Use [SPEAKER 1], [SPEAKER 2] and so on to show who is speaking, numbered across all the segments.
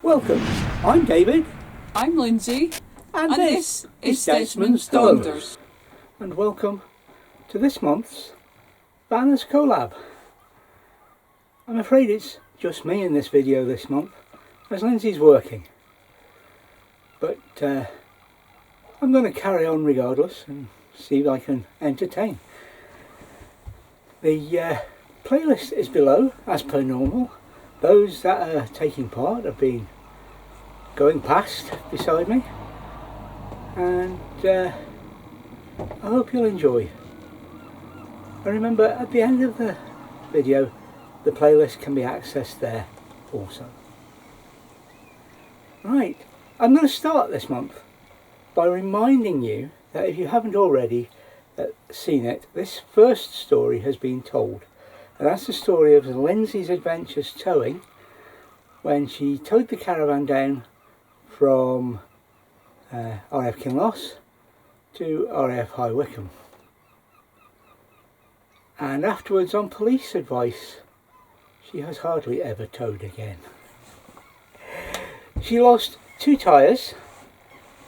[SPEAKER 1] Welcome, I'm David.
[SPEAKER 2] I'm Lindsay.
[SPEAKER 1] And this is
[SPEAKER 2] Desmond's
[SPEAKER 1] Donders. And welcome to this month's Banners collab. I'm afraid it's just me in this video this month, as Lindsay's working. But I'm going to carry on regardless and see if I can entertain. The playlist is below, as per normal. Those that are taking part have been going past beside me, and I hope you'll enjoy. And remember, at the end of the video, the playlist can be accessed there also. Right, I'm going to start this month by reminding you that if you haven't already seen it, this first story has been told. And that's the story of Lindsay's adventures towing when she towed the caravan down from RAF Kinloss to RAF High Wycombe. And afterwards, on police advice, she has hardly ever towed again. She lost 2 tyres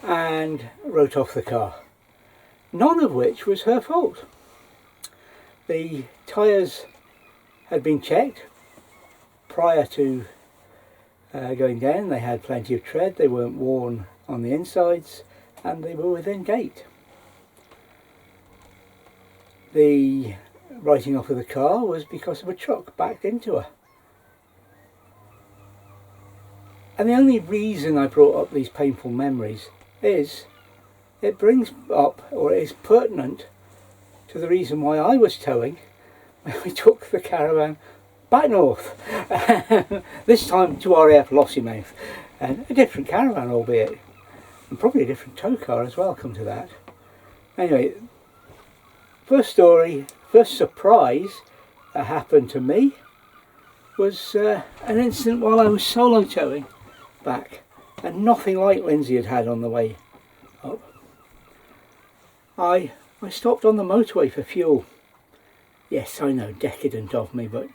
[SPEAKER 1] and wrote off the car, none of which was her fault. The tyres had been checked prior to going down. They had plenty of tread, they weren't worn on the insides, and they were within date. The writing off of the car was because of a truck backed into her. And the only reason I brought up these painful memories is it brings up, or is pertinent to the reason why I was towing when we took the caravan back north, this time to RAF Lossiemouth, and a different caravan albeit, and probably a different tow car as well, come to that. Anyway, first story, first surprise that happened to me was an incident while I was solo towing back, and nothing like Lindsay had had on the way up. I stopped on the motorway for fuel. Yes, I know, decadent of me, but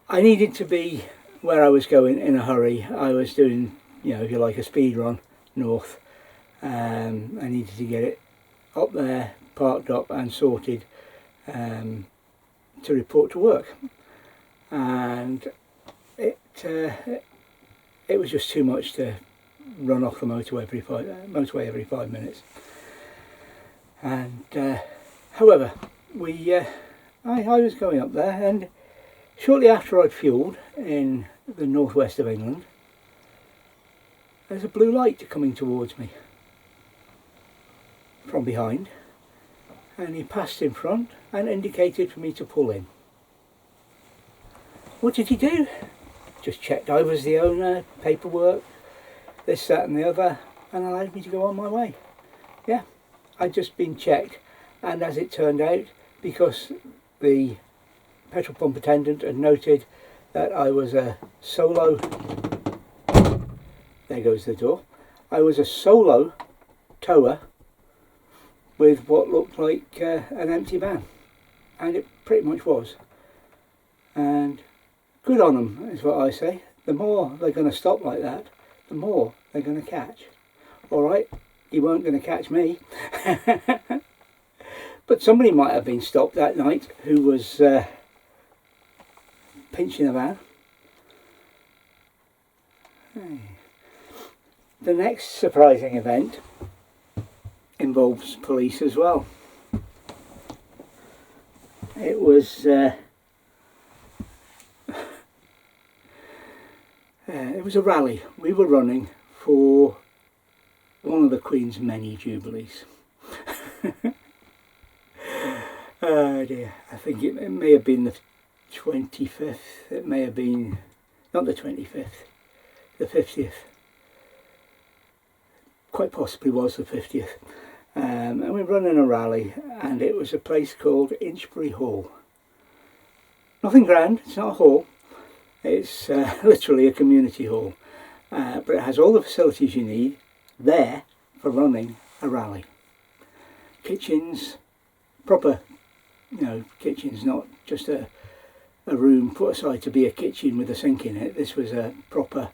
[SPEAKER 1] I needed to be where I was going in a hurry. I was doing, you know, if you like, a speed run north. I needed to get it up there, parked up and sorted to report to work. And it was just too much to run off the motorway every 5 minutes. And however, I was going up there, and shortly after I'd fuelled in the northwest of England, there's a blue light coming towards me from behind, and he passed in front and indicated for me to pull in. What did he do? Just checked I was the owner, paperwork, this, that and the other, and allowed me to go on my way. Yeah, I'd just been checked, and as it turned out, because the petrol pump attendant had noted that I was a solo, there goes the door, I was a solo tower with what looked like an empty van, and it pretty much was. And good on them is what I say. The more they're going to stop like that, the more they're going to catch. Alright, you weren't going to catch me. But somebody might have been stopped that night who was pinching a van. The next surprising event involves police as well. It was a rally we were running for one of the Queen's many jubilees. Oh dear, I think it may have been the 25th, it may have been, not the 25th, the 50th. Quite possibly was the 50th. And we were running a rally, and it was a place called Inchbury Hall. Nothing grand, it's not a hall, it's literally a community hall. But it has all the facilities you need there for running a rally. Kitchens, proper, you know, kitchens, not just a room put aside to be a kitchen with a sink in it. This was a proper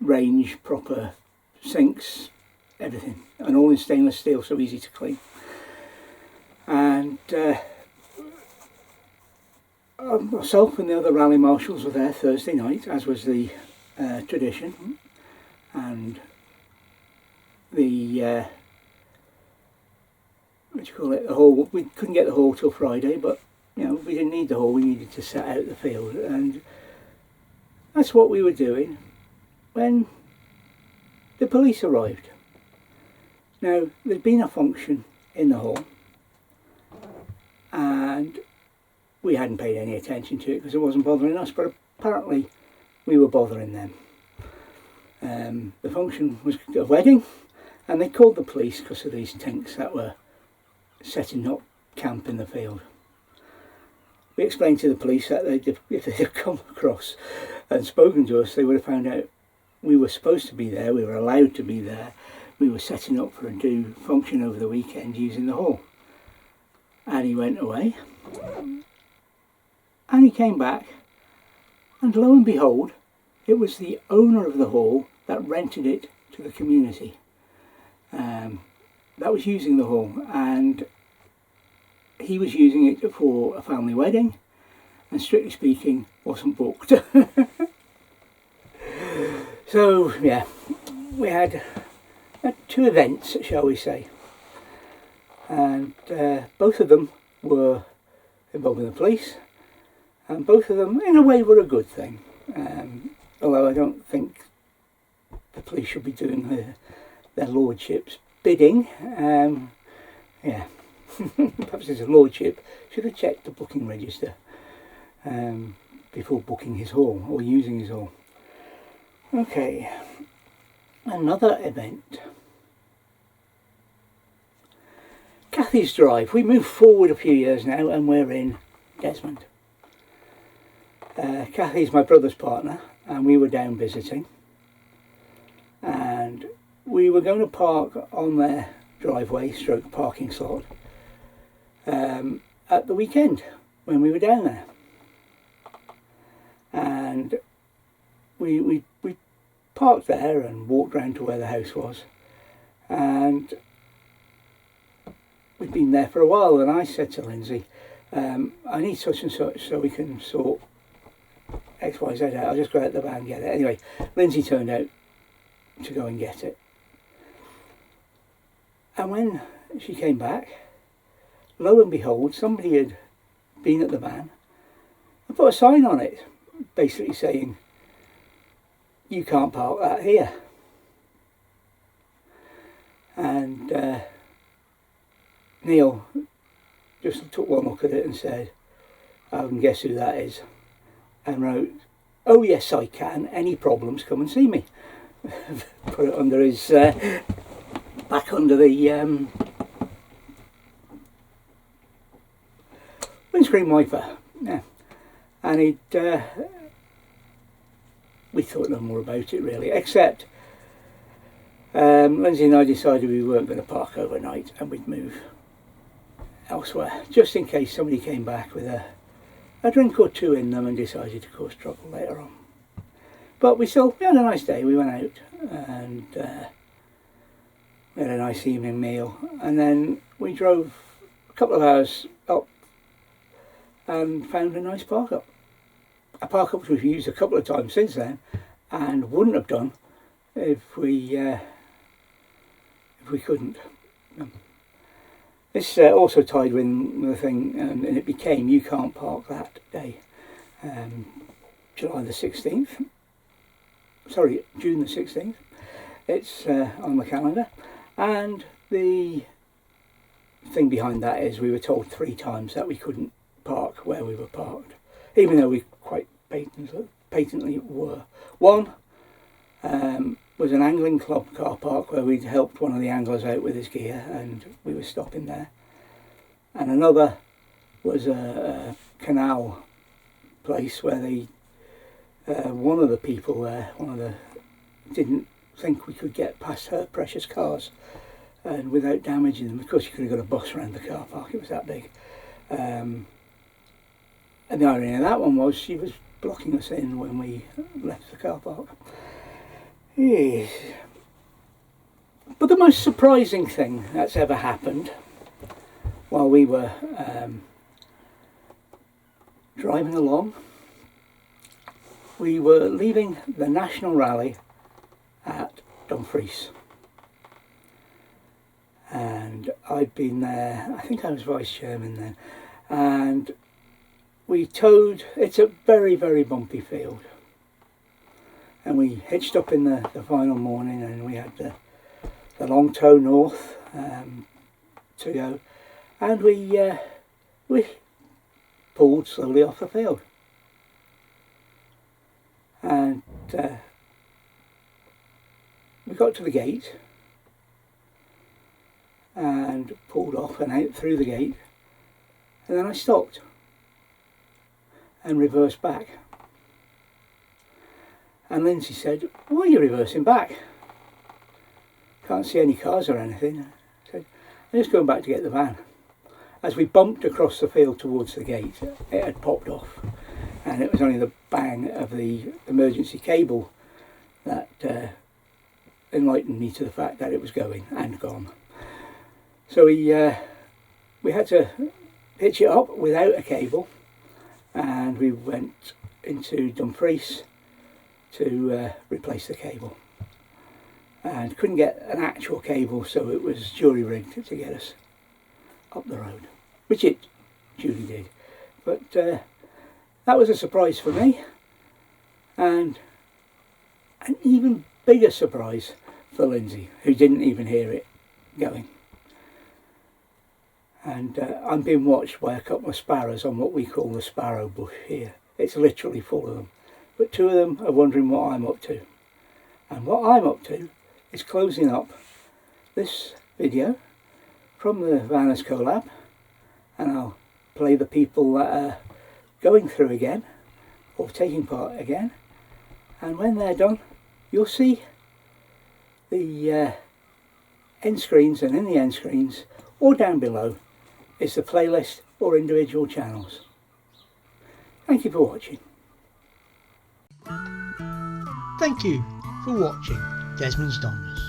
[SPEAKER 1] range, proper sinks, everything, and all in stainless steel, so easy to clean. And myself and the other rally marshals were there Thursday night, as was the tradition, and the what do you call it, the hall. We couldn't get the hall till Friday, but you know, we didn't need the hall, we needed to set out the field, and that's what we were doing when the police arrived. Now, there'd been a function in the hall, and we hadn't paid any attention to it because it wasn't bothering us, but apparently we were bothering them. The function was a wedding, and they called the police because of these tinks that were setting up camp in the field. We explained to the police that if they had come across and spoken to us, they would have found out we were supposed to be there, we were allowed to be there, we were setting up for a do function over the weekend using the hall. And he went away, and he came back, and lo and behold, it was the owner of the hall that rented it to the community that was using the hall, and he was using it for a family wedding, and strictly speaking wasn't booked. So yeah, we had two events, shall we say, and both of them were involving the police, and both of them in a way were a good thing, although I don't think the police should be doing their lordship's bidding. Yeah, perhaps his lordship should have checked the booking register before booking his hall or using his hall. Okay, another event. Kathy's Drive. We moved forward a few years now and we're in Desmond. Kathy's my brother's partner, and we were down visiting, and we were going to park on their driveway stroke parking slot at the weekend when we were down there, and we parked there and walked round to where the house was, and we'd been there for a while, and I said to Lindsay, I need such and such so we can sort XYZ out. I'll just go out the van and get it. Anyway, Lindsay turned out to go and get it, and when she came back, lo and behold, somebody had been at the van and put a sign on it basically saying, "You can't park that here." And Neil just took one look at it and said, "I can guess who that is," and wrote, "Oh yes, I can, any problems come and see me." Put it under his back under the windscreen wiper. Yeah, and he'd we thought no more about it really, except Lindsay and I decided we weren't going to park overnight and we'd move elsewhere, just in case somebody came back with a drink or two in them and decided to cause trouble later on. But we had a nice day. We went out and we had a nice evening meal, and then we drove a couple of hours up and found a nice park up. A park up which we've used a couple of times since then and wouldn't have done if we couldn't. This also tied in with the thing, and it became "You Can't Park That" day, July the 16th. Sorry, June the 16th. It's on the calendar, and the thing behind that is we were told 3 times that we couldn't park where we were parked, even though we quite patently were. One was an angling club car park where we'd helped one of the anglers out with his gear and we were stopping there, and another was a canal place where they one of the people there, didn't think we could get past her precious cars and without damaging them. Of course you could have got a bus around the car park, it was that big. And the irony of that one was she was blocking us in when we left the car park. Yes. But the most surprising thing that's ever happened while we were driving along, we were leaving the National Rally at Dumfries, and I'd been there, I think I was vice chairman then, and we towed, it's a very, very bumpy field, and we hitched up in the final morning, and we had the long tow north to go, and we pulled slowly off the field, and we got to the gate and pulled off and out through the gate, and then I stopped and reversed back, and Lindsay said, "Why are you reversing back? Can't see any cars or anything." I said, "I'm just going back to get the van." As we bumped across the field towards the gate, it had popped off, and it was only the bang of the emergency cable that enlightened me to the fact that it was going and gone. So we had to hitch it up without a cable, and we went into Dumfries to replace the cable, and couldn't get an actual cable, so it was jury rigged to get us up the road, which it duly did. But that was a surprise for me, and an even bigger surprise for Lindsay, who didn't even hear it going. And I'm being watched by a couple of sparrows on what we call the sparrow bush here. It's literally full of them, but two of them are wondering what I'm up to, and what I'm up to is closing up this video from the Vanners collab, and I'll play the people that are going through again or taking part again, and when they're done you'll see the end screens, and in the end screens or down below is the playlist or individual channels. Thank you for watching.
[SPEAKER 2] Thank you for watching Desmond's Donders,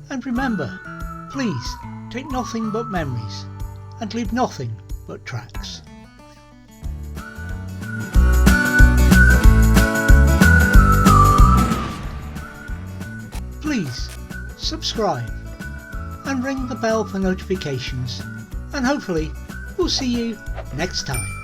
[SPEAKER 2] and remember, please take nothing but memories and leave nothing but tracks. Please subscribe and ring the bell for notifications, and hopefully we'll see you next time.